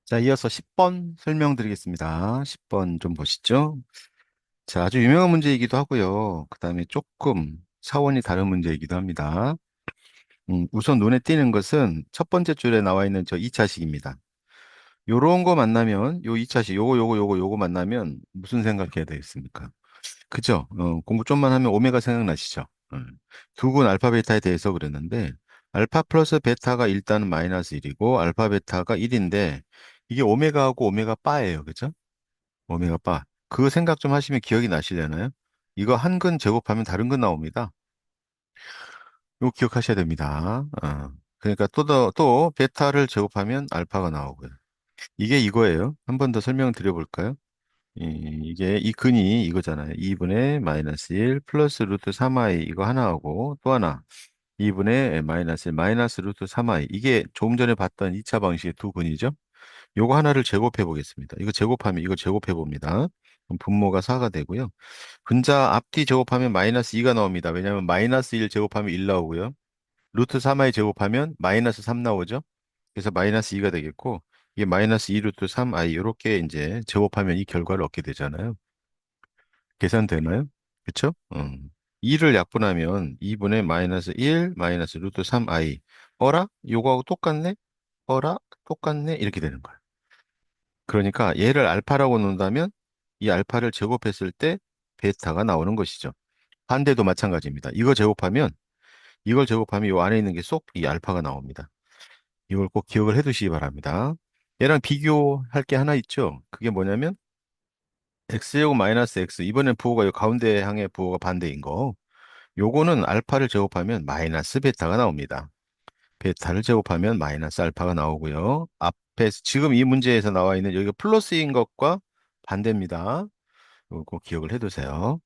자, 이어서 10번 설명드리겠습니다. 10번 좀 보시죠. 자, 아주 유명한 문제이기도 하고요. 그 다음에 조금 차원이 다른 문제이기도 합니다. 우선 눈에 띄는 것은 첫 번째 줄에 나와 있는 저 2차식입니다. 요런 거 만나면, 요 2차식, 요거 만나면 무슨 생각해야 되겠습니까? 그죠? 공부 좀만 하면 오메가 생각나시죠? 두군 알파 베타에 대해서 그랬는데, 알파 플러스 베타가 일단은 마이너스 1이고, 알파 베타가 1인데, 이게 오메가하고 오메가 바예요. 그죠? 오메가 바. 그 생각 좀 하시면 기억이 나시려나요? 이거 한 근 제곱하면 다른 근 나옵니다. 이거 기억하셔야 됩니다. 그러니까 또 베타를 제곱하면 알파가 나오고요. 이게 이거예요. 한 번 더 설명 드려볼까요? 이게 이 근이 이거잖아요. 2분의 마이너스 1 플러스 루트 3i 이거 하나하고 또 하나 2분의 마이너스 1 마이너스 루트 3i 이게 조금 전에 봤던 2차 방식의 두 근이죠. 요거 하나를 제곱해 보겠습니다. 이거 제곱하면 이거 제곱해 봅니다. 그럼 분모가 4가 되고요. 분자 앞뒤 제곱하면 마이너스 2가 나옵니다. 왜냐하면 마이너스 1 제곱하면 1 나오고요. 루트 3i 제곱하면 마이너스 3 나오죠. 그래서 마이너스 2가 되겠고 이게 마이너스 2 루트 3i 이렇게 이제 제곱하면 이 결과를 얻게 되잖아요. 계산되나요? 그쵸? 2를 약분하면 2분의 마이너스 1 마이너스 루트 3i 어라? 요거하고 똑같네? 어라? 똑같네? 이렇게 되는 거예요. 그러니까 얘를 알파라고 놓는다면 이 알파를 제곱했을 때 베타가 나오는 것이죠. 반대도 마찬가지입니다. 이걸 제곱하면 이 안에 있는 게 쏙 이 알파가 나옵니다. 이걸 꼭 기억을 해 두시기 바랍니다. 얘랑 비교할 게 하나 있죠. 그게 뭐냐면 x제곱 마이너스 x 이번엔 부호가 이 가운데 항의 부호가 반대인 거. 요거는 알파를 제곱하면 마이너스 베타가 나옵니다. 베타를 제곱하면 마이너스 알파가 나오고요. 앞에 지금 이 문제에서 나와 있는 여기가 플러스인 것과 반대입니다. 이거 기억을 해두세요.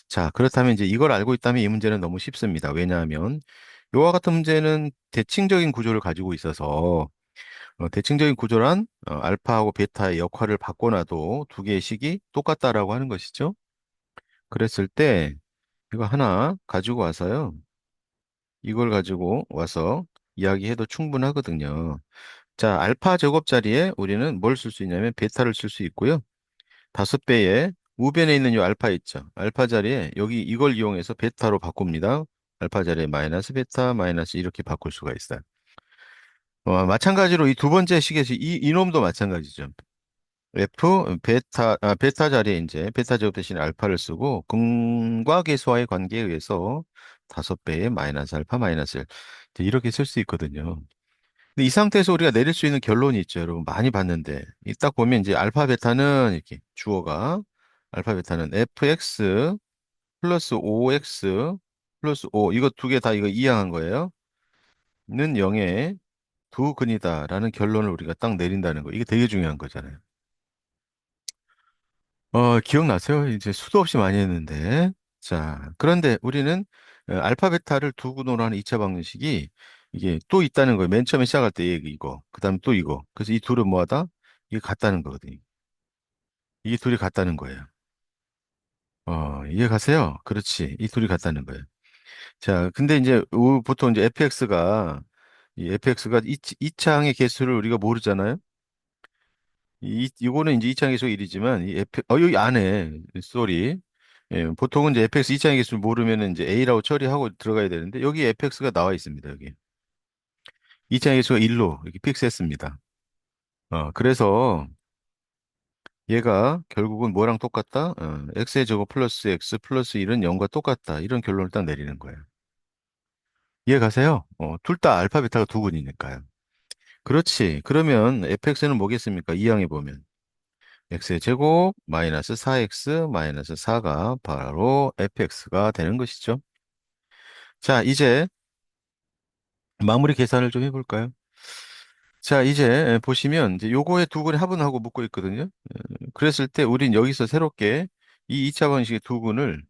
자, 그렇다면 이제 이걸 알고 있다면 이 문제는 너무 쉽습니다. 왜냐하면 이와 같은 문제는 대칭적인 구조를 가지고 있어서 대칭적인 구조란 알파하고 베타의 역할을 바꿔놔도 두 개의 식이 똑같다라고 하는 것이죠. 그랬을 때 이거 하나 가지고 와서요. 이걸 가지고 와서 이야기해도 충분하거든요. 자, 알파 제곱 자리에 우리는 뭘 쓸 수 있냐면 베타를 쓸 수 있고요. 다섯 배의 우변에 있는 이 알파 있죠. 알파 자리에 여기 이걸 이용해서 베타로 바꿉니다. 알파 자리에 마이너스 베타 마이너스 이렇게 바꿀 수가 있어요. 마찬가지로 이 두 번째 식에서 이놈도 마찬가지죠. 베타 자리에 이제 베타 제곱 대신 알파를 쓰고 근과 계수와의 관계에 의해서 다섯 배의 마이너스 알파 마이너스 1 이렇게 쓸 수 있거든요. 근데 이 상태에서 우리가 내릴 수 있는 결론이 있죠, 여러분. 많이 봤는데. 이 딱 보면 이제 알파 베타는 이렇게 주어가 알파 베타는 fx 플러스 5x 플러스 5 이거 두 개 다 이거 이항한 거예요. 는 0의 두 근이다라는 결론을 우리가 딱 내린다는 거. 이게 되게 중요한 거잖아요. 기억나세요? 이제 수도 없이 많이 했는데. 자, 그런데 우리는 알파 베타를 두 근으로 하는 2차 방정식이 이게 또 있다는 거예요. 맨 처음에 시작할 때 이거, 그 다음에 또 이거. 그래서 이 둘은 뭐하다? 이게 같다는 거거든요. 이게 둘이 같다는 거예요. 이해 가세요? 그렇지. 이 둘이 같다는 거예요. 자, 근데 이제 보통 이제 fx가 이차 항의 개수를 우리가 모르잖아요. 이거는 이제 이차 항의 개수가 1이지만 여기 안에 쏘리. 예, 보통은 이제 fx 이차 항의 개수를 모르면 이제 a라고 처리하고 들어가야 되는데 여기 fx가 나와 있습니다. 여기 이차 항의 개수가 1로 이렇게 픽스했습니다. 그래서 얘가 결국은 뭐랑 똑같다? x의 제곱 플러스 x 플러스 1은 0과 똑같다. 이런 결론을 딱 내리는 거예요. 이해 가세요? 둘 다 알파 베타가 두 근이니까요. 그렇지. 그러면 fx는 뭐겠습니까? 이항에 보면. x의 제곱 마이너스 4x 마이너스 4가 바로 fx가 되는 것이죠. 자, 이제 마무리 계산을 좀 해볼까요? 자, 이제 보시면 이제 요거의 두 근의 합은 하고 묶고 있거든요. 그랬을 때 우린 여기서 새롭게 이 2차 방식의 두 근을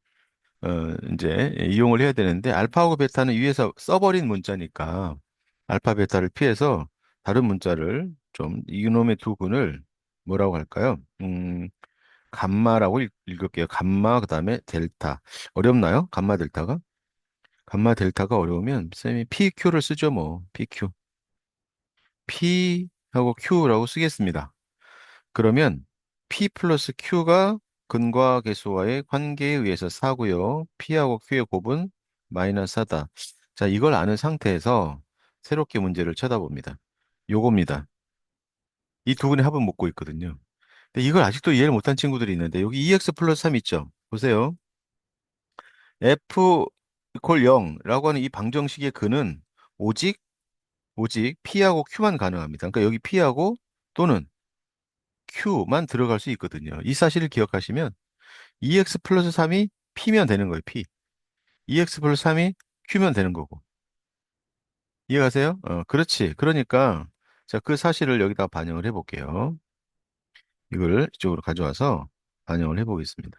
이제 이용을 해야 되는데 알파하고 베타는 위에서 써버린 문자니까 알파 베타를 피해서 다른 문자를 좀 이놈의 두 근을 뭐라고 할까요? 감마라고 읽을게요. 감마 그다음에 델타. 어렵나요? 감마 델타가? 감마 델타가 어려우면 쌤이 PQ를 쓰죠 뭐. PQ. P 하고 Q라고 쓰겠습니다. 그러면 P 플러스 Q가 근과 계수와의 관계에 의해서 4고요. P하고 Q의 곱은 마이너스 4다. 자, 이걸 아는 상태에서 새롭게 문제를 쳐다봅니다. 요겁니다. 이 두 분의 합은 묻고 있거든요. 근데 이걸 아직도 이해를 못한 친구들이 있는데 여기 2x 플러스 3 있죠? 보세요. F 이퀄 0라고 하는 이 방정식의 근은 오직 P하고 Q만 가능합니다. 그러니까 여기 P하고 또는 Q만 들어갈 수 있거든요. 이 사실을 기억하시면 2x 플러스 3이 P면 되는 거예요. P. 2x 플러스 3이 Q면 되는 거고. 이해가세요? 그렇지. 그러니까 자, 그 사실을 여기다 반영을 해볼게요. 이걸 이쪽으로 가져와서 반영을 해보겠습니다.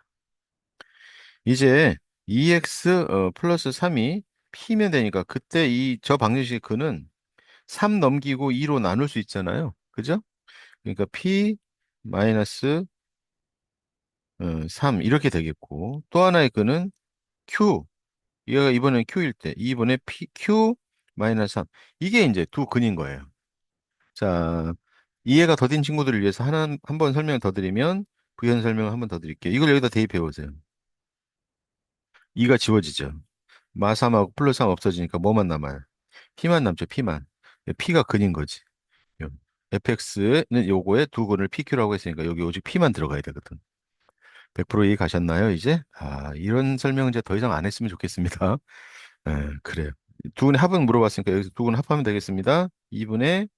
이제 2x 플러스 3이 P면 되니까 그때 이 저 방정식의 근은 3 넘기고 2로 나눌 수 있잖아요. 그죠? 그러니까 P 마이너스 3 이렇게 되겠고 또 하나의 근은 Q 얘가 이번엔 Q일 때 이번에 P Q 마이너스 3 이게 이제 두 근인 거예요. 자, 이해가 더딘 친구들을 위해서 하나 한 번 설명 더 드리면 부연 설명을 한 번 더 드릴게요. 이걸 여기다 대입해 보세요. 2가 지워지죠. 마3하고 플러스 3 없어지니까 뭐만 남아요? P만 남죠. P만. P가 근인 거지. fx는 요거에 두 근을 PQ라고 했으니까 여기 오직 P만 들어가야 되거든. 100% 이해 가셨나요, 이제? 아, 이런 설명 이제 더 이상 안 했으면 좋겠습니다. 그래요. 두 분의 합은 물어봤으니까 여기서 두 분 합하면 되겠습니다. 2분의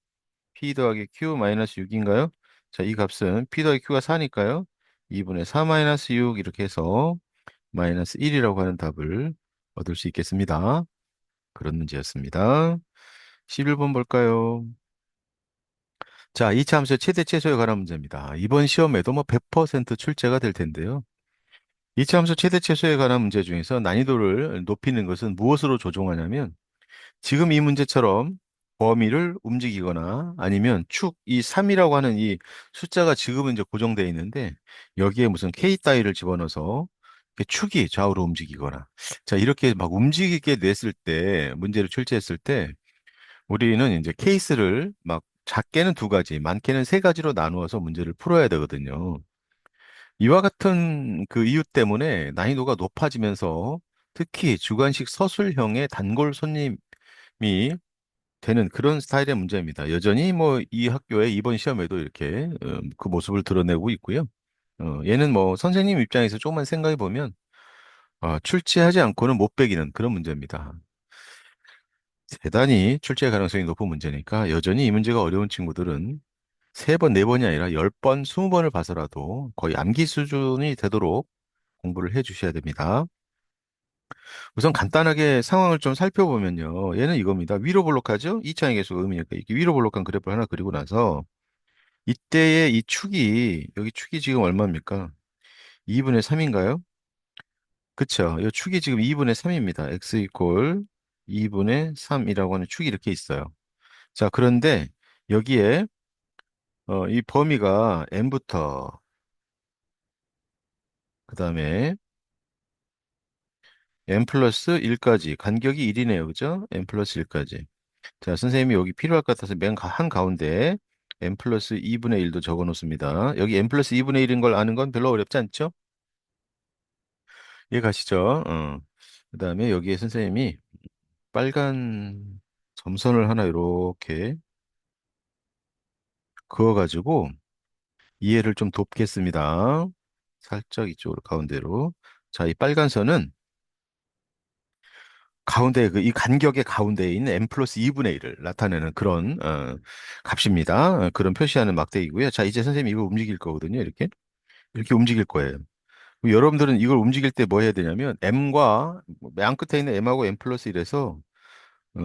P 더하기 Q 마이너스 6인가요? 자, 이 값은 P 더하기 Q가 4니까요. 2분의 4 마이너스 6 이렇게 해서 마이너스 1이라고 하는 답을 얻을 수 있겠습니다. 그런 문제였습니다. 11번 볼까요? 자, 이차 함수의 최대 최소에 관한 문제입니다. 이번 시험에도 뭐 100% 출제가 될 텐데요. 이차 함수 최대 최소에 관한 문제 중에서 난이도를 높이는 것은 무엇으로 조종하냐면 지금 이 문제처럼 범위를 움직이거나 아니면 축, 이 3이라고 하는 이 숫자가 지금은 이제 고정되어 있는데 여기에 무슨 K 따위를 집어넣어서 이렇게 축이 좌우로 움직이거나 자, 이렇게 막 움직이게 냈을 때 문제를 출제했을 때 우리는 이제 케이스를 막 작게는 두 가지, 많게는 세 가지로 나누어서 문제를 풀어야 되거든요. 이와 같은 그 이유 때문에 난이도가 높아지면서 특히 주관식 서술형의 단골 손님이 되는 그런 스타일의 문제입니다. 여전히 뭐 이 학교의 이번 시험에도 이렇게 그 모습을 드러내고 있고요. 얘는 뭐 선생님 입장에서 조금만 생각해 보면 출제하지 않고는 못 베기는 그런 문제입니다. 대단히 출제 가능성이 높은 문제니까 여전히 이 문제가 어려운 친구들은 세 번, 네 번이 아니라 10번, 20번을 봐서라도 거의 암기 수준이 되도록 공부를 해 주셔야 됩니다. 우선 간단하게 상황을 좀 살펴보면요. 얘는 이겁니다. 위로 볼록하죠? 2차의 계수가 음이니까 이렇게 위로 볼록한 그래프를 하나 그리고 나서 이때의 이 축이 여기 축이 지금 얼마입니까? 2분의 3인가요? 그쵸? 이 축이 지금 2분의 3입니다. x 이퀄 2분의 3이라고 하는 축이 이렇게 있어요. 자, 그런데 여기에 이 범위가 n부터 그다음에 n 플러스 1까지 간격이 1이네요. 그죠? n 플러스 1까지. 자, 선생님이 여기 필요할 것 같아서 맨 한가운데 n 플러스 2분의 1도 적어 놓습니다. 여기 n 플러스 2분의 1인 걸 아는 건 별로 어렵지 않죠? 이해 가시죠? 그다음에 여기에 선생님이 빨간 점선을 하나 이렇게 그어가지고 이해를 좀 돕겠습니다. 살짝 이쪽으로 가운데로. 자, 이 빨간 선은 가운데 그 이 간격의 가운데에 있는 n 플러스 2분의 1을 나타내는 그런 값입니다. 그런 표시하는 막대기고요. 자, 이제 선생님이 이거 움직일 거거든요. 이렇게 움직일 거예요. 그럼 여러분들은 이걸 움직일 때 뭐 해야 되냐면 m과 맨 끝에 있는 m하고 n 플러스 1에서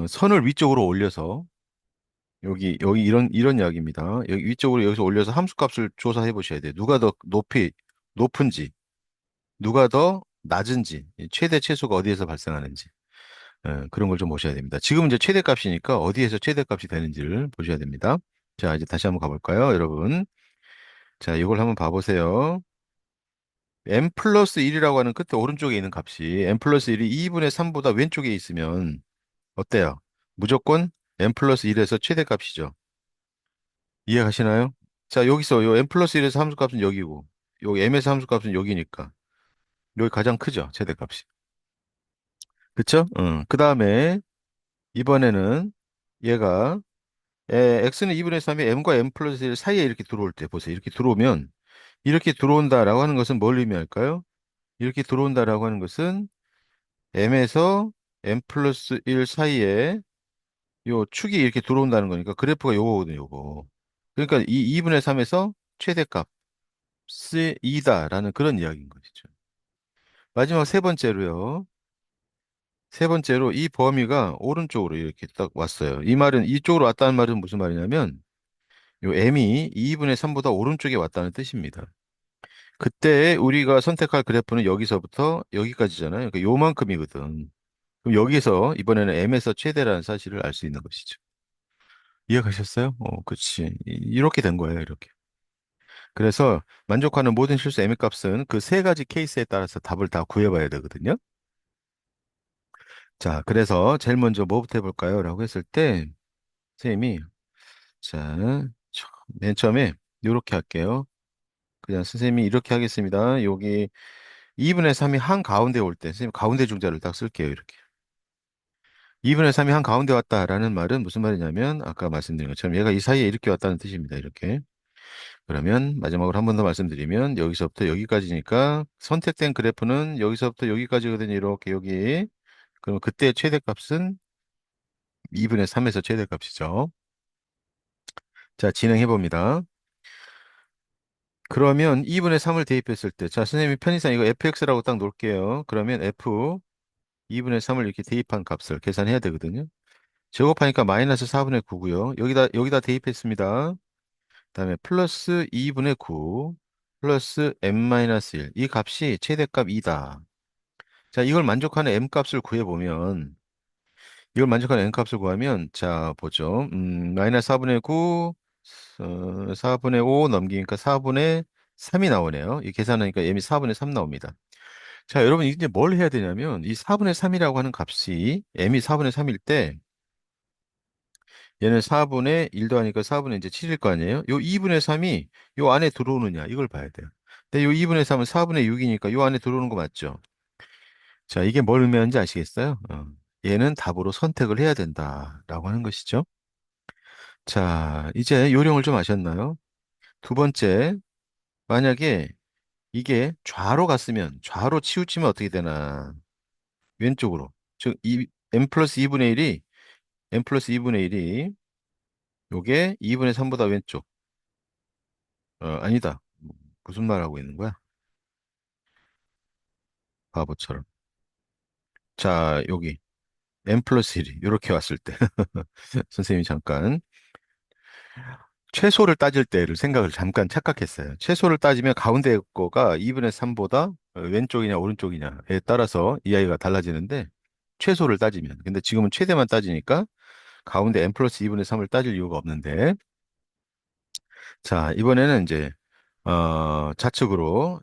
선을 위쪽으로 올려서 여기 이런 이야기입니다. 여기 위쪽으로 여기서 올려서 함수값을 조사해 보셔야 돼요. 누가 더 높은지, 누가 더 낮은지, 이 최대 최소가 어디에서 발생하는지. 그런 걸 좀 보셔야 됩니다. 지금 이제 최대값이니까 어디에서 최대값이 되는지를 보셔야 됩니다. 자, 이제 다시 한번 가볼까요, 여러분? 자, 이걸 한번 봐보세요. n 플러스 1이라고 하는 끝에 오른쪽에 있는 값이 n 플러스 1이 2분의 3보다 왼쪽에 있으면 어때요? 무조건 n 플러스 1에서 최대값이죠. 이해가시나요? 자, 여기서 요 m 플러스 1에서 함수값은 여기고, 요 m에서 함수값은 여기니까. 여기 가장 크죠, 최대값이. 그쵸? 응. 그 다음에, 이번에는 얘가, x는 2분의 3이 m과 m 플러스 1 사이에 이렇게 들어올 때, 보세요. 이렇게 들어오면, 이렇게 들어온다라고 하는 것은 뭘 의미할까요? 이렇게 들어온다라고 하는 것은 m에서 m 플러스 1 사이에 요 축이 이렇게 들어온다는 거니까 그래프가 요거거든요, 요거. 그러니까 이 2분의 3에서 최대값이 2다라는 그런 이야기인 것이죠. 마지막 세 번째로요. 세 번째로 이 범위가 오른쪽으로 이렇게 딱 왔어요. 이 말은 이쪽으로 왔다는 말은 무슨 말이냐면 요 m이 2분의 3보다 오른쪽에 왔다는 뜻입니다. 그때 우리가 선택할 그래프는 여기서부터 여기까지잖아요. 그러니까 요만큼이거든. 그럼 여기서 이번에는 m에서 최대라는 사실을 알 수 있는 것이죠. 이해가셨어요? 그치. 이렇게 된 거예요, 이렇게. 그래서 만족하는 모든 실수 m 의 값은 그 세 가지 케이스에 따라서 답을 다 구해봐야 되거든요. 자, 그래서 제일 먼저 뭐부터 해볼까요? 라고 했을 때, 선생님이, 자, 맨 처음에 이렇게 할게요. 그냥 선생님이 이렇게 하겠습니다. 여기 2분의 3이 한 가운데 올 때, 선생님 가운데 중자를 딱 쓸게요. 이렇게. 2분의 3이 한 가운데 왔다라는 말은 무슨 말이냐면, 아까 말씀드린 것처럼 얘가 이 사이에 이렇게 왔다는 뜻입니다. 이렇게. 그러면 마지막으로 한 번 더 말씀드리면 여기서부터 여기까지니까 선택된 그래프는 여기서부터 여기까지거든요. 이렇게 여기. 그럼 그때 최대값은 2분의 3에서 최대값이죠. 자, 진행해 봅니다. 그러면 2분의 3을 대입했을 때, 자, 선생님이 편의상 이거 fx라고 딱 놓을게요. 그러면 f 2분의 3을 이렇게 대입한 값을 계산해야 되거든요. 제곱하니까 마이너스 4분의 9고요. 여기다 대입했습니다. 그다음에 플러스 2분의 9 플러스 m-1. 이 값이 최대값 2다. 자, 이걸 만족하는 m 값을 구하면 자, 보죠. 마이너스 4분의 9 4분의 5 넘기니까 4분의 3이 나오네요. 이 계산하니까 m이 4분의 3 나옵니다. 자, 여러분 이제 뭘 해야 되냐면 이 4분의 3이라고 하는 값이 m이 4분의 3일 때 얘는 4분의 1도 하니까 4분의 이제 7일 거 아니에요? 요 2분의 3이 요 안에 들어오느냐 이걸 봐야 돼요. 근데 요 2분의 3은 4분의 6이니까 요 안에 들어오는 거 맞죠? 자, 이게 뭘 의미하는지 아시겠어요? 얘는 답으로 선택을 해야 된다라고 하는 것이죠. 자, 이제 요령을 좀 아셨나요? 두 번째, 만약에 이게 좌로 갔으면 좌로 치우치면 어떻게 되나? 왼쪽으로. 즉, m 플러스 2분의 1이 m 플러스 2분의 1이 요게 2분의 3보다 왼쪽. 아니다. 무슨 말 하고 있는 거야? 바보처럼. 자, 여기 n 플러스 1이 이렇게 왔을 때 선생님이 잠깐 최소를 따질 때를 생각을 잠깐 착각했어요. 최소를 따지면 가운데 거가 2분의 3보다 왼쪽이냐 오른쪽이냐에 따라서 이야기가 달라지는데 최소를 따지면 근데 지금은 최대만 따지니까 가운데 n 플러스 2분의 3을 따질 이유가 없는데 자 이번에는 이제 좌측으로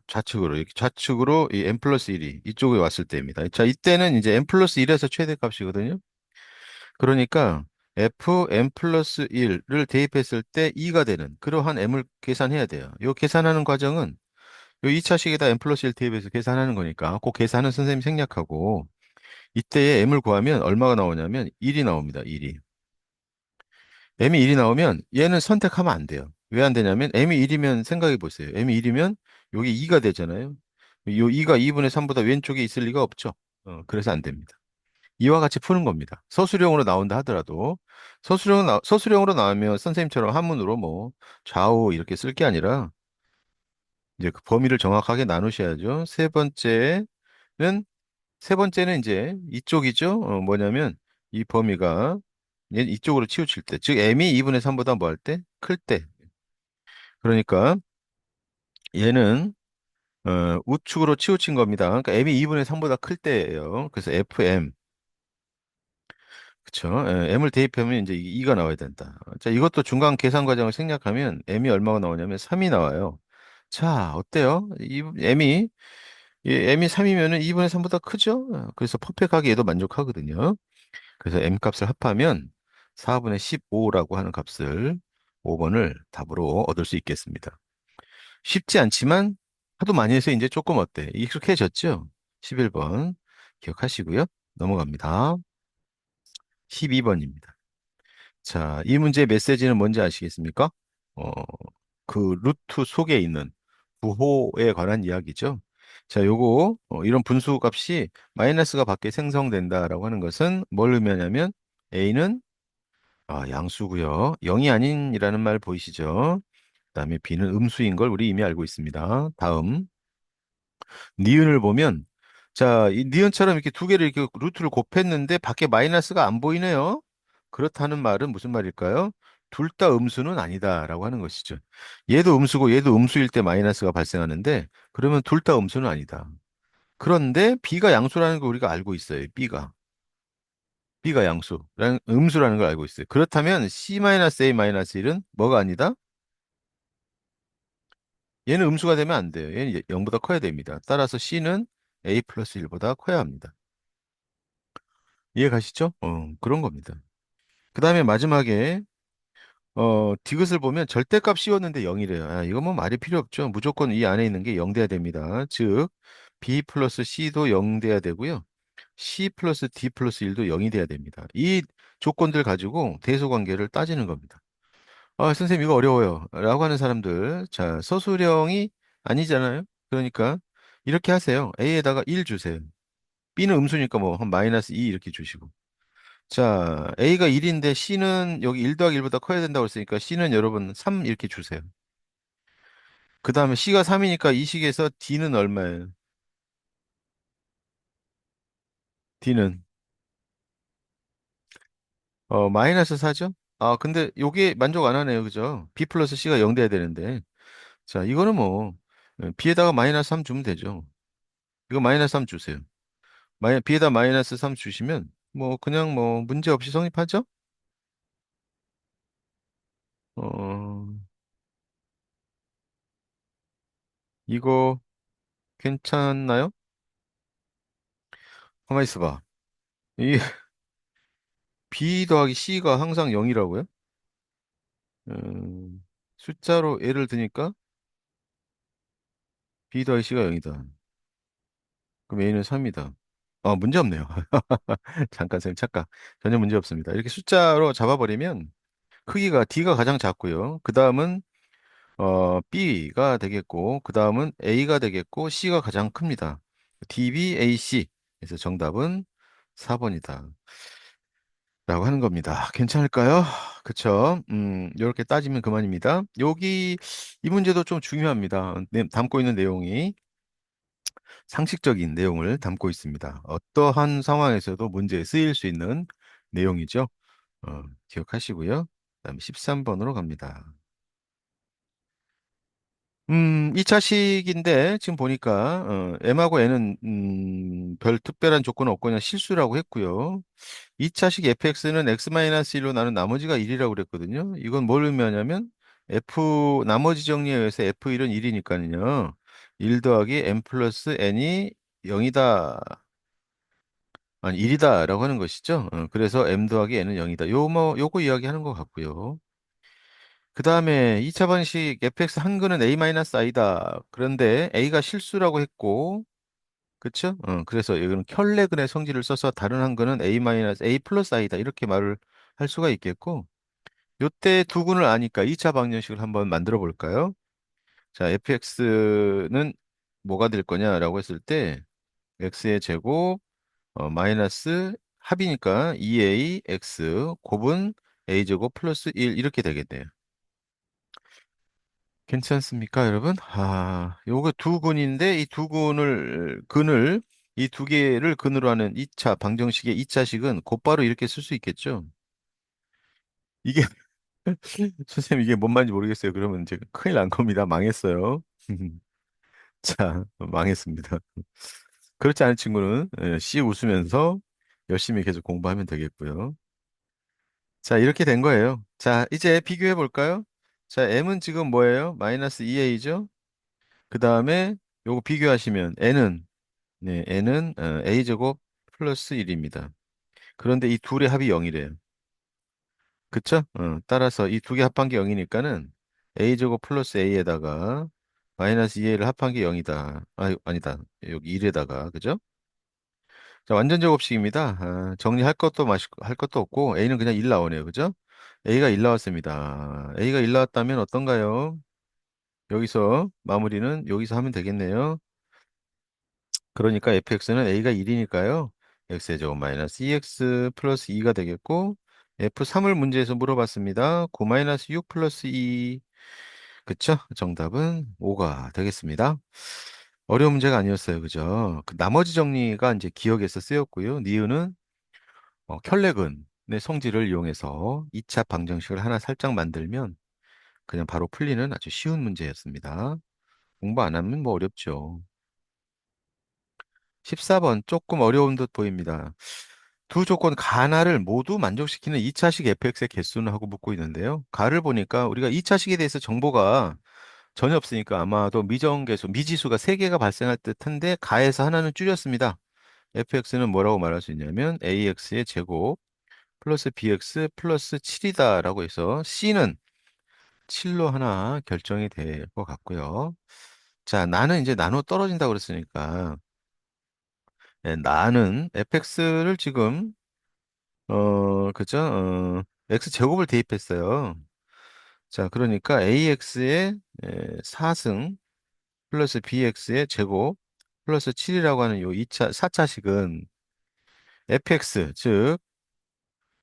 이렇게 좌측으로 이 n 플러스 1이 이쪽에 왔을 때입니다. 자 이때는 이제 n 플러스 1에서 최대값이거든요. 그러니까 f m 플러스 1을 대입했을 때 2가 되는 그러한 m을 계산해야 돼요. 이 계산하는 과정은 요 2차식에다 m 플러스 1 대입해서 계산하는 거니까 그 계산은 선생님 생략하고 이때의 m을 구하면 얼마가 나오냐면 1이 나옵니다. 1이. m이 1이 나오면 얘는 선택하면 안 돼요. 왜 안 되냐면 m이 1이면 생각해 보세요. m이 1이면 여기 2가 되잖아요. 요 2가 2분의 3보다 왼쪽에 있을 리가 없죠. 그래서 안 됩니다. 이와 같이 푸는 겁니다. 서술형으로 나온다 하더라도 서술형으로 나오면 선생님처럼 한문으로 뭐 좌우 이렇게 쓸 게 아니라 이제 그 범위를 정확하게 나누셔야죠. 세 번째는 이제 이쪽이죠. 뭐냐면 이 범위가 얘 이쪽으로 치우칠 때, 즉 m이 2분의 3보다 뭐 할 때? 클 때. 그러니까 얘는 우측으로 치우친 겁니다. 그러니까 m이 2분의 3보다 클 때예요. 그래서 fm 그쵸. m을 대입하면 이제 2가 나와야 된다. 자, 이것도 중간 계산 과정을 생략하면 m이 얼마가 나오냐면 3이 나와요. 자, 어때요? m이 3이면은 2분의 3보다 크죠? 그래서 퍼펙트하게 얘도 만족하거든요. 그래서 m 값을 합하면 4분의 15라고 하는 값을 5번을 답으로 얻을 수 있겠습니다. 쉽지 않지만 하도 많이 해서 이제 조금 어때? 익숙해졌죠? 11번 기억하시고요. 넘어갑니다. 12번입니다. 자, 이 문제의 메시지는 뭔지 아시겠습니까? 어, 그 루트 속에 있는 부호에 관한 이야기죠. 자, 요거 이런 분수 값이 마이너스가 밖에 생성된다라고 하는 것은 뭘 의미하냐면 A는 양수고요. 0이 아닌이라는 말 보이시죠? 그다음에 B는 음수인 걸 우리 이미 알고 있습니다. 다음 니은을 보면 자, 이 니은처럼 이렇게 두 개를 이렇게 루트를 곱했는데 밖에 마이너스가 안 보이네요. 그렇다는 말은 무슨 말일까요? 둘 다 음수는 아니다라고 하는 것이죠. 얘도 음수고 얘도 음수일 때 마이너스가 발생하는데 그러면 둘 다 음수는 아니다. 그런데 B가 양수라는 걸 우리가 알고 있어요. B가 음수라는 걸 알고 있어요. 그렇다면 C-A-1은 뭐가 아니다? 얘는 음수가 되면 안 돼요. 얘는 0보다 커야 됩니다. 따라서 C는 A 플러스 1보다 커야 합니다. 이해 가시죠? 그런 겁니다. 그 다음에 마지막에, 디귿을 보면 절대값 씌웠는데 0이래요. 이거 뭐 말이 필요 없죠. 무조건 이 안에 있는 게 0 돼야 됩니다. 즉, B 플러스 C도 0 돼야 되고요. C 플러스 D 플러스 1도 0이 돼야 됩니다. 이 조건들 가지고 대소관계를 따지는 겁니다. 선생님, 이거 어려워요. 라고 하는 사람들. 자, 서술형이 아니잖아요. 그러니까, 이렇게 하세요. A에다가 1 주세요. B는 음수니까 뭐, 한 마이너스 2 이렇게 주시고. 자, A가 1인데 C는 여기 1 더하기 1보다 커야 된다고 했으니까 C는 여러분 3 이렇게 주세요. 그 다음에 C가 3이니까 이 식에서 D는 얼마예요? D는 마이너스 4죠? 근데 요게 만족 안 하네요. 그죠? B 플러스 C가 0 돼야 되는데. 자, 이거는 뭐 B에다가 마이너스 3 주면 되죠. 이거 마이너스 3 주세요. B에다 마이너스 3 주시면 뭐 그냥 뭐 문제 없이 성립하죠? 어, 이거 괜찮나요? 가만 있어봐. 이 B 더하기 C가 항상 0이라고요? 숫자로 예를 드니까 B 더하기 C가 0이다. 그럼 A는 3이다. 문제 없네요. 잠깐 선생님 착각. 전혀 문제 없습니다. 이렇게 숫자로 잡아버리면 크기가 D가 가장 작고요. 그 다음은 B가 되겠고, 그 다음은 A가 되겠고, C가 가장 큽니다. DB, AC. 그래서 정답은 4번이다. 라고 하는 겁니다. 괜찮을까요? 그쵸? 이렇게 따지면 그만입니다. 이 문제도 좀 중요합니다. 담고 있는 내용이 상식적인 내용을 담고 있습니다. 어떠한 상황에서도 문제에 쓰일 수 있는 내용이죠. 기억하시고요. 그다음에 13번으로 갑니다. 2차식인데 지금 보니까 M하고 N은 별 특별한 조건은 없고 그냥 실수라고 했고요. 2차식 fx는 x-1로 나눈 나머지가 1이라고 그랬거든요. 이건 뭘 의미하냐면 나머지 정리에 의해서 f1은 1이니까요. 1 더하기 n 플러스 n이 0이다. 아니 1이다라고 하는 것이죠. 그래서 m 더하기 n은 0이다. 요거 이야기하는 것 같고요. 그 다음에 2차 방식 fx 한근은 a-i다. 그런데 a가 실수라고 했고 그쵸? 그래서 이거는 켤레근의 성질을 써서 다른 한근은 a 플러스 i다. 이렇게 말을 할 수가 있겠고, 요때 두 군을 아니까 2차 방정식을 한번 만들어 볼까요? 자, fx는 뭐가 될 거냐라고 했을 때, x의 제곱, 마이너스 합이니까 2a x 곱은 a 제곱 플러스 1 이렇게 되겠네요. 괜찮습니까, 여러분? 요거 두 군인데 이 두 근을 이 두 개를 근으로 하는 2차 방정식의 2차식은 곧바로 이렇게 쓸 수 있겠죠? 이게 선생님 이게 뭔 말인지 모르겠어요. 그러면 이제 큰일 난 겁니다. 망했어요. 자, 망했습니다. 그렇지 않은 친구는 씨 웃으면서 열심히 계속 공부하면 되겠고요. 자, 이렇게 된 거예요. 자, 이제 비교해 볼까요? 자, m은 지금 뭐예요? 마이너스 2a죠? 그 다음에 요거 비교하시면 n은 a제곱 플러스 1입니다. 그런데 이 둘의 합이 0이래요. 그쵸? 따라서 이 두 개 합한 게 0이니까는 a제곱 플러스 a에다가 마이너스 2a를 합한 게 0이다. 아, 아니다. 여기 1에다가, 그죠? 자, 완전 제곱식입니다. 아, 정리할 것도 할 것도 없고 a는 그냥 1 나오네요. 그죠? a가 1 나왔습니다. a가 1 나왔다면 어떤가요? 여기서 마무리는 여기서 하면 되겠네요. 그러니까 fx는 a가 1이니까요. x의 제곱 마이너스 2x 플러스 2가 되겠고 f3을 문제에서 물어봤습니다. 9 마이너스 6 플러스 2. 그쵸? 정답은 5가 되겠습니다. 어려운 문제가 아니었어요. 그죠? 그 나머지 정리가 이제 기억에서 쓰였고요. 니은은 켤레근의 성질을 이용해서 2차 방정식을 하나 살짝 만들면 그냥 바로 풀리는 아주 쉬운 문제였습니다. 공부 안 하면 뭐 어렵죠. 14번 조금 어려운 듯 보입니다. 두 조건 가나를 모두 만족시키는 2차식 fx의 개수는 하고 묻고 있는데요. 가를 보니까 우리가 2차식에 대해서 정보가 전혀 없으니까 아마도 미정계수, 미지수가 3개가 발생할 듯한데 가에서 하나는 줄였습니다. fx는 뭐라고 말할 수 있냐면 ax의 제곱 플러스 bx 플러스 7이다라고 해서 c는 7로 하나 결정이 될 것 같고요. 자, 나는 이제 나눠 떨어진다고 그랬으니까 나는 fx를 지금 그죠? x 제곱을 대입했어요. 자, 그러니까 ax의 4승 플러스 bx의 제곱 플러스 7이라고 하는 요 2차, 4차식은 fx, 즉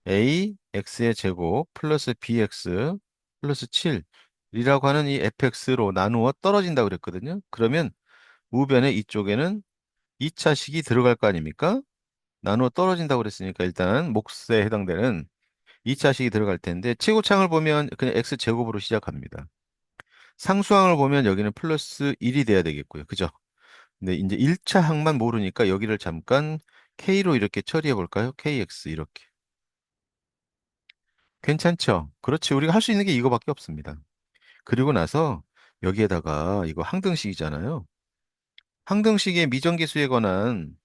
ax의 제곱 플러스 bx 플러스 7이라고 하는 이 fx로 나누어 떨어진다고 그랬거든요. 그러면 우변의 이쪽에는 2차식이 들어갈 거 아닙니까? 나누어 떨어진다고 그랬으니까 일단 몫에 해당되는 2차식이 들어갈 텐데 치고창을 보면 그냥 x제곱으로 시작합니다. 상수항을 보면 여기는 플러스 1이 돼야 되겠고요. 그죠? 근데 이제 1차 항만 모르니까 여기를 잠깐 k로 이렇게 처리해 볼까요? kx 이렇게. 괜찮죠? 그렇지. 우리가 할 수 있는 게 이거밖에 없습니다. 그리고 나서 여기에다가 이거 항등식이잖아요. 항등식의 미정계수에 관한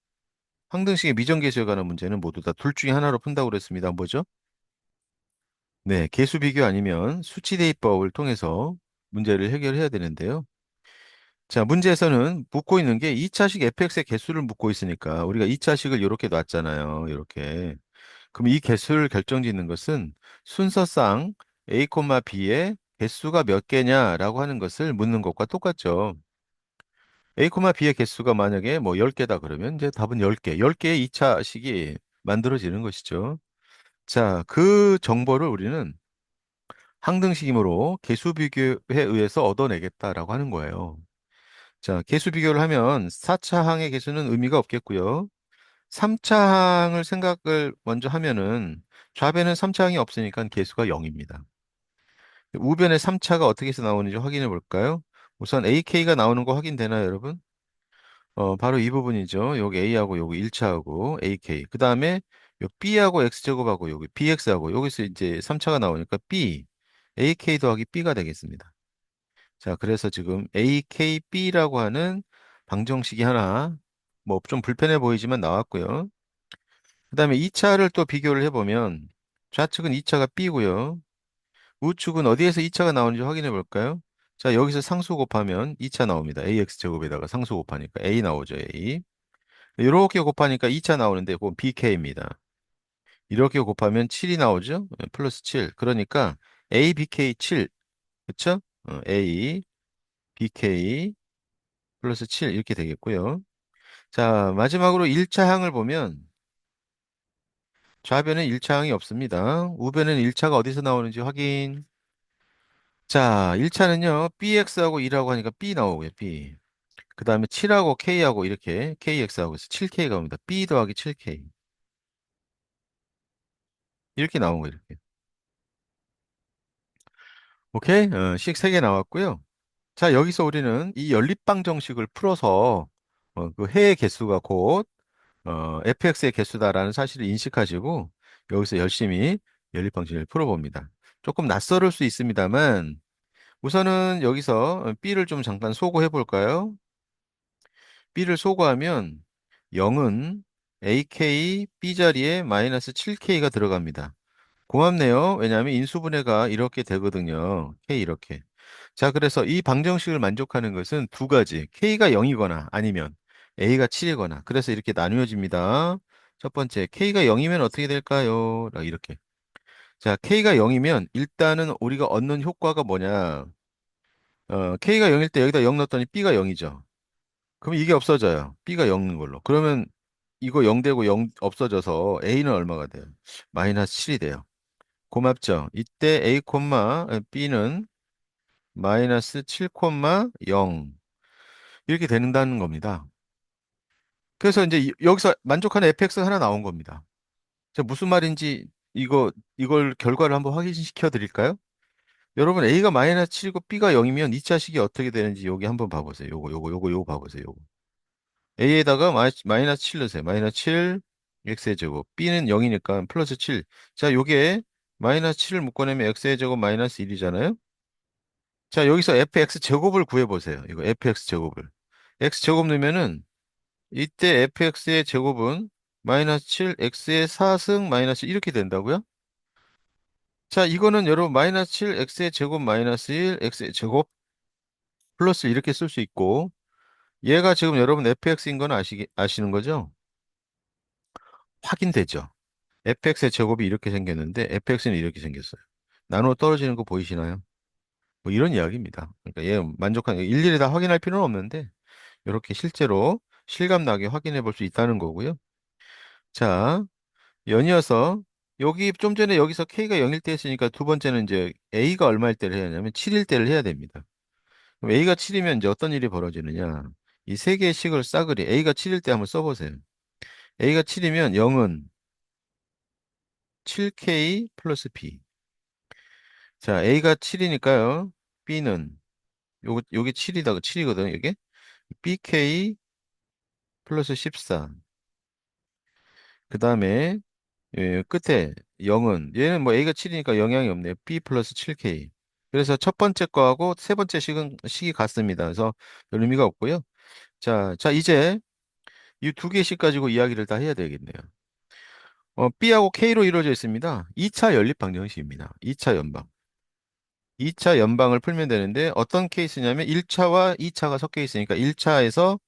항등식의 미정계수에 관한 문제는 모두 다 둘 중에 하나로 푼다고 그랬습니다. 뭐죠? 네, 계수 비교 아니면 수치 대입법을 통해서 문제를 해결해야 되는데요. 자, 문제에서는 묻고 있는 게 2차식 fx의 개수를 묻고 있으니까 우리가 2차식을 이렇게 놨잖아요. 이렇게. 그럼 이 개수를 결정짓는 것은 순서상 a, b의 개수가 몇 개냐라고 하는 것을 묻는 것과 똑같죠. a, b의 개수가 만약에 뭐 10개다 그러면 이제 답은 10개. 10개의 2차식이 만들어지는 것이죠. 자, 그 정보를 우리는 항등식이므로 개수 비교에 의해서 얻어내겠다라고 하는 거예요. 자, 개수 비교를 하면 4차 항의 개수는 의미가 없겠고요. 3차 항을 생각을 먼저 하면은 좌변은 3차 항이 없으니까 개수가 0입니다. 우변에 3차가 어떻게 해서 나오는지 확인해 볼까요? 우선 AK가 나오는 거 확인되나요, 여러분? 바로 이 부분이죠. 여기 A하고 여기 1차하고 AK. 그 다음에 요 B하고 X제곱하고 여기 BX하고 여기서 이제 3차가 나오니까 B, AK 더하기 B가 되겠습니다. 자, 그래서 지금 AKB라고 하는 방정식이 하나, 뭐 좀 불편해 보이지만 나왔고요. 그 다음에 2차를 또 비교를 해보면 좌측은 2차가 B고요. 우측은 어디에서 2차가 나오는지 확인해 볼까요? 자, 여기서 상수 곱하면 2차 나옵니다. AX제곱에다가 상수 곱하니까 A 나오죠, A. 이렇게 곱하니까 2차 나오는데 그건 BK입니다. 이렇게 곱하면 7이 나오죠? 플러스 7. 그러니까 A, BK 7. 그쵸? A, BK 플러스 7 이렇게 되겠고요. 자, 마지막으로 1차 항을 보면 좌변엔 1차 항이 없습니다. 우변엔 1차가 어디서 나오는지 확인. 자, 1차는요. BX하고 2라고 하니까 B 나오고요. B. 그 다음에 7하고 K하고 이렇게 KX하고 해서 7K가 옵니다. B 더하기 7K. 이렇게 나온 거예요. 이렇게. 오케이? 식 3개 나왔고요. 자, 여기서 우리는 이 연립방 정식을 풀어서 그 해의 개수가 곧 fx의 개수다라는 사실을 인식하시고 여기서 열심히 연립방정식을 풀어봅니다. 조금 낯설을 수 있습니다만 우선은 여기서 b를 좀 잠깐 소거해 볼까요? b를 소거하면 0은 ak b 자리에 마이너스 7k가 들어갑니다. 고맙네요. 왜냐하면 인수분해가 이렇게 되거든요. K 이렇게. 자, 그래서 이 방정식을 만족하는 것은 두 가지. K가 0이거나 아니면 A가 7이거나. 그래서 이렇게 나누어집니다. 첫 번째, K가 0이면 어떻게 될까요? 이렇게. 자, K가 0이면 일단은 우리가 얻는 효과가 뭐냐? K가 0일 때 여기다 0 넣었더니 B가 0이죠. 그럼 이게 없어져요. B가 0인 걸로. 그러면 이거 0 되고 0 없어져서 A는 얼마가 돼요? 마이너스 7이 돼요. 고맙죠? 이때 A, B는 마이너스 7, 0 이렇게 되는다는 겁니다. 그래서 이제 여기서 만족하는 fx가 하나 나온 겁니다. 자, 무슨 말인지 이걸 결과를 한번 확인시켜 드릴까요? 여러분 A가 마이너스 7이고 B가 0이면 이 자식이 어떻게 되는지 여기 한번 봐보세요. 요거 봐보세요. 요거. A에다가 마이너스 7 넣으세요. 마이너스 7 x의 제곱. B는 0이니까 플러스 7. 자, 요게 마이너스 7을 묶어내면 x의 제곱 마이너스 1이잖아요. 자, 여기서 fx 제곱을 구해보세요. 이거 fx 제곱을. x 제곱 넣으면은 이때 fx의 제곱은 마이너스 7, x의 4승 마이너스 이렇게 된다고요? 자, 이거는 여러분 마이너스 7, x의 제곱 마이너스 1, x의 제곱 플러스 이렇게 쓸 수 있고 얘가 지금 여러분 fx인 건 아시는 거죠? 확인되죠? fx의 제곱이 이렇게 생겼는데 fx는 이렇게 생겼어요. 나누어 떨어지는 거 보이시나요? 뭐 이런 이야기입니다. 그러니까 얘 만족한 일일이 다 확인할 필요는 없는데 이렇게 실제로 실감나게 확인해 볼 수 있다는 거고요. 자, 연이어서 여기 좀 전에 여기서 K가 0일 때 했으니까 두 번째는 이제 A가 얼마일 때를 해야 하냐면 7일 때를 해야 됩니다. 그럼 A가 7이면 이제 어떤 일이 벌어지느냐? 이 세 개의 식을 싸그리 A가 7일 때 한번 써보세요. A가 7이면 0은 7K 플러스 B. 자, A가 7이니까요. B는 요게 7이다. 7이거든요, 이게. BK 플러스 14. 그 다음에 끝에 0은 얘는 뭐 A가 7이니까 영향이 없네요. B 플러스 7K. 그래서 첫 번째 거하고 세 번째 식이 같습니다. 그래서 별 의미가 없고요. 자, 이제 이 두 개씩 가지고 이야기를 다 해야 되겠네요. B하고 K로 이루어져 있습니다. 2차 연립 방정식입니다. 2차 연방. 2차 연방을 풀면 되는데 어떤 케이스냐면 1차와 2차가 섞여 있으니까 1차에서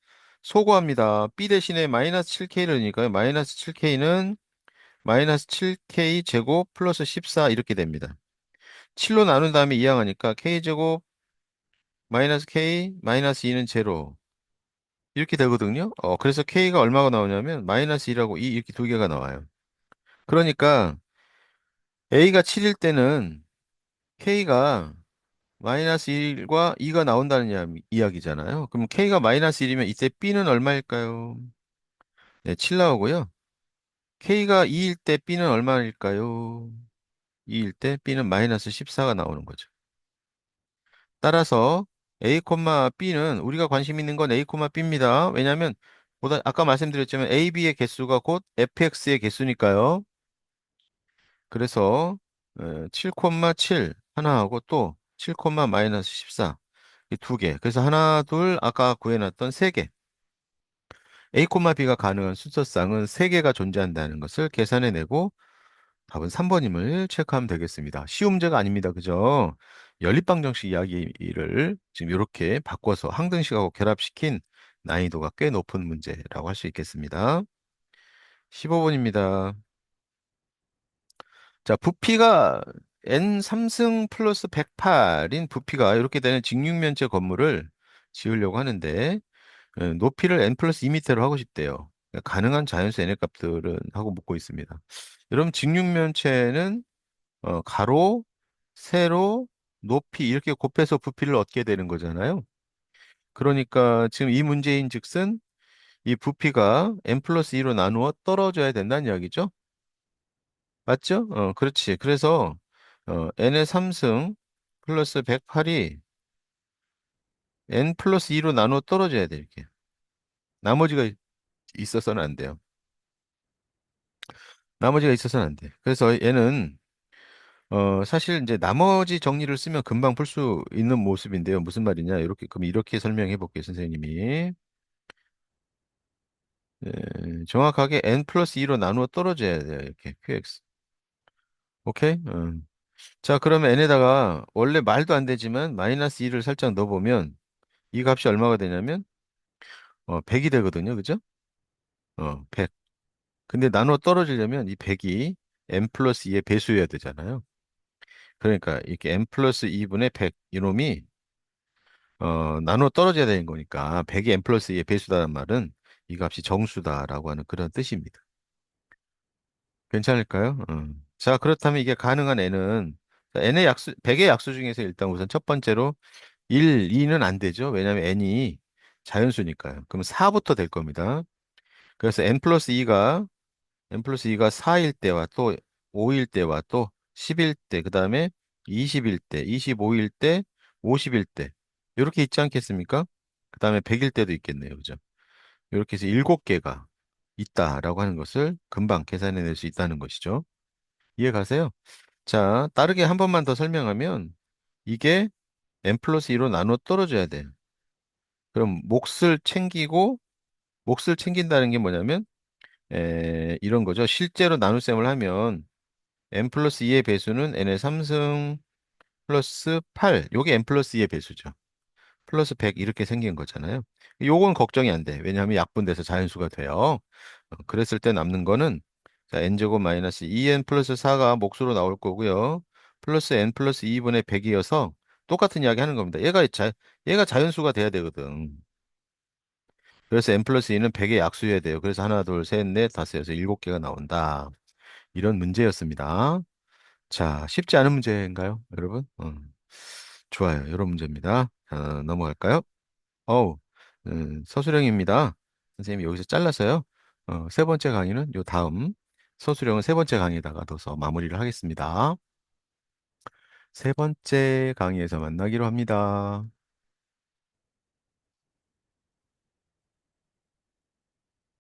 소거합니다. B 대신에 마이너스 7K를 넣으니까요. 마이너스 7K는 마이너스 7K 제곱 플러스 14 이렇게 됩니다. 7로 나눈 다음에 이항하니까 K제곱 마이너스 K 마이너스 2는 제로 이렇게 되거든요. 그래서 K가 얼마가 나오냐면 마이너스 2라고 2 이렇게 두 개가 나와요. 그러니까 A가 7일 때는 K가 마이너스 1과 2가 나온다는 이야기잖아요. 그럼 K가 마이너스 1이면 이때 B는 얼마일까요? 네, 7 나오고요. K가 2일 때 B는 얼마일까요? 2일 때 B는 마이너스 14가 나오는 거죠. 따라서 A, B는 우리가 관심 있는 건 A, B입니다. 왜냐하면 보다 아까 말씀드렸지만 A, B의 개수가 곧 fx의 개수니까요. 그래서 7, 7 하나하고 또 7, 마이너스 14 이 두 개. 그래서 하나, 둘 아까 구해놨던 세 개. A, B가 가능한 순서쌍은 세 개가 존재한다는 것을 계산해내고 답은 3번임을 체크하면 되겠습니다. 쉬운 문제가 아닙니다. 그죠? 연립방정식 이야기를 지금 이렇게 바꿔서 항등식하고 결합시킨 난이도가 꽤 높은 문제라고 할 수 있겠습니다. 15번입니다. 자, 부피가 n3승 플러스 108인 부피가 이렇게 되는 직육면체 건물을 지으려고 하는데 높이를 n 플러스 2m로 하고 싶대요. 가능한 자연수 n의 값들은 하고 묻고 있습니다. 여러분 직육면체는 가로, 세로, 높이 이렇게 곱해서 부피를 얻게 되는 거잖아요. 그러니까 지금 이 문제인 즉슨 이 부피가 n 플러스 2로 나누어 떨어져야 된다는 이야기죠. 맞죠? 그렇지. 그래서 n의 3승 플러스 108이 n 플러스 2로 나누어 떨어져야 돼, 이렇게. 나머지가 있어서는 안 돼요. 나머지가 있어서는 안 돼. 그래서 얘는 사실 이제 나머지 정리를 쓰면 금방 풀 수 있는 모습인데요. 무슨 말이냐? 그럼 이렇게 설명해 볼게요, 선생님이. 정확하게 n 플러스 2로 나누어 떨어져야 돼요. 이렇게 qx. 오케이? 자, 그러면 n에다가 원래 말도 안 되지만 마이너스 2를 살짝 넣어보면 이 값이 얼마가 되냐면 100이 되거든요. 그죠? 100. 근데 나눠 떨어지려면 이 100이 n 플러스 2의 배수여야 되잖아요. 그러니까 이렇게 n 플러스 2분의 100 이놈이 나눠 떨어져야 되는 거니까 100이 n 플러스 2의 배수다는 말은 이 값이 정수다라고 하는 그런 뜻입니다. 괜찮을까요? 자, 그렇다면 이게 가능한 n은 n의 약수, 100의 약수 중에서 일단 우선 첫 번째로 1, 2는 안 되죠. 왜냐하면 n이 자연수니까요. 그럼 4부터 될 겁니다. 그래서 n 플러스 2가 4일 때와 또 5일 때와 또 10일 때, 그 다음에 20일 때, 25일 때, 50일 때 이렇게 있지 않겠습니까? 그 다음에 100일 때도 있겠네요. 그죠? 이렇게 해서 7개가 있다라고 하는 것을 금방 계산해낼 수 있다는 것이죠. 이해 가세요? 자, 다르게 한 번만 더 설명하면 이게 n 플러스 2로 나눠 떨어져야 돼요. 그럼 몫을 챙긴다는 게 뭐냐면 이런 거죠. 실제로 나눗셈을 하면 n 플러스 2의 배수는 n의 3승 플러스 8. 요게 n 플러스 2의 배수죠. 플러스 100 이렇게 생긴 거잖아요. 요건 걱정이 안 돼. 왜냐하면 약분돼서 자연수가 돼요. 그랬을 때 남는 거는 자, n제곱 마이너스 2n 플러스 4가 몫으로 나올 거고요. 플러스 n 플러스 2분의 100이어서 똑같은 이야기 하는 겁니다. 얘가 자연수가 돼야 되거든. 그래서 n 플러스 2는 100의 약수여야 돼요. 그래서 하나, 둘, 셋, 넷, 다섯, 여섯, 7개가 나온다. 이런 문제였습니다. 자, 쉽지 않은 문제인가요, 여러분? 좋아요. 이런 문제입니다. 넘어갈까요? 어우, 서수령입니다. 선생님이 여기서 잘라서요. 세 번째 강의는 요 다음 서수령은 세 번째 강의에다가 둬서 마무리를 하겠습니다. 세 번째 강의에서 만나기로 합니다.